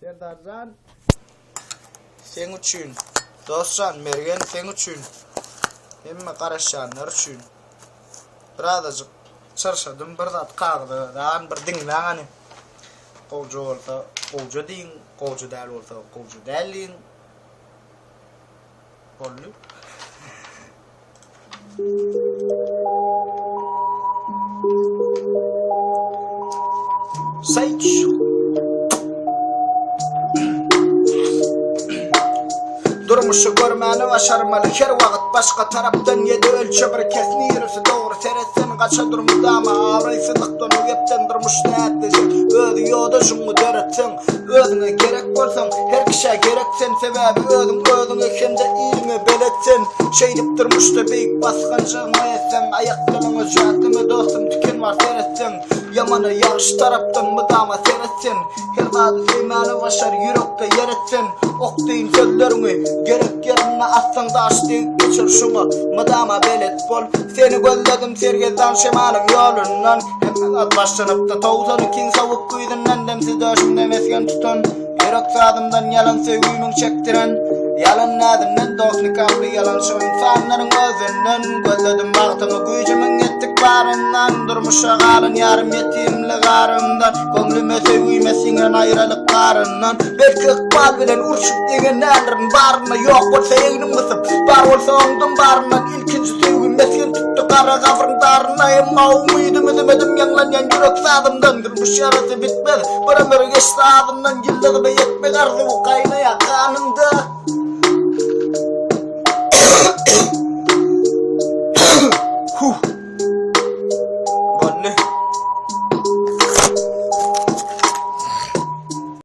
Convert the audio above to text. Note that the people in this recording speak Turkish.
Serdarcan sen üçün, dostcan mergen sen üçün, hemme qaraşanlar üçün. Birazcık çarşadım bir zat qağdı, dağın bir dinlağını. Qolcu olsa, qolcu deyin, qolcu däl olsa, qolcu dälin. Bollu. Sayç. Durmuşu görmeni başarmalı her vakit başka taraftan yedi ölçü bir kesni yürüsü doğru teretsen kaça durmuş ama avrayısılıktan uyepten durmuş ne ettici ödü yoda şunu deretsen özüne gerek bolsan her kişiye gereksen sebebi ödün ekende ilmi beletsen şey dip durmuş da büyük baskancığına etsen ayaklarını jatımı dostum tüken var seyretsen yamanı yarış taraftan mıdama seyretsen her adı sevmeni başar yürekte yer etsen okdayın sözlerini gerek yerine atsan taş deyip geçir şunu mıdama belet bol seni gözledim sergezden şemanın yolundan hemen az başlanıp da tavzanı kin savuk kuydundan demsiz döşüm demesken tutun gerek sadımdan yalan sevgimin çektiren yalan nadından dostluk kabri yalan şu insanların gözünden gözledim baktığımı gücümün ettik barından durmuşa kalın yarım yetimli karımdan gönlüme sevgimesinen ayrılık karından belki ıkbal bilen urşup degenlerin barına yok olsa egnim mısın var olsa ondun barından ilkinci sevgimesinen tuttu kara kavrın darına emma umuyordum edemedim yanlanyan yürek sadımdan durmuş yarası bitmedi bir ömür geçti adımdan yılladı ve yetmek ardı bu kaynaya kanımda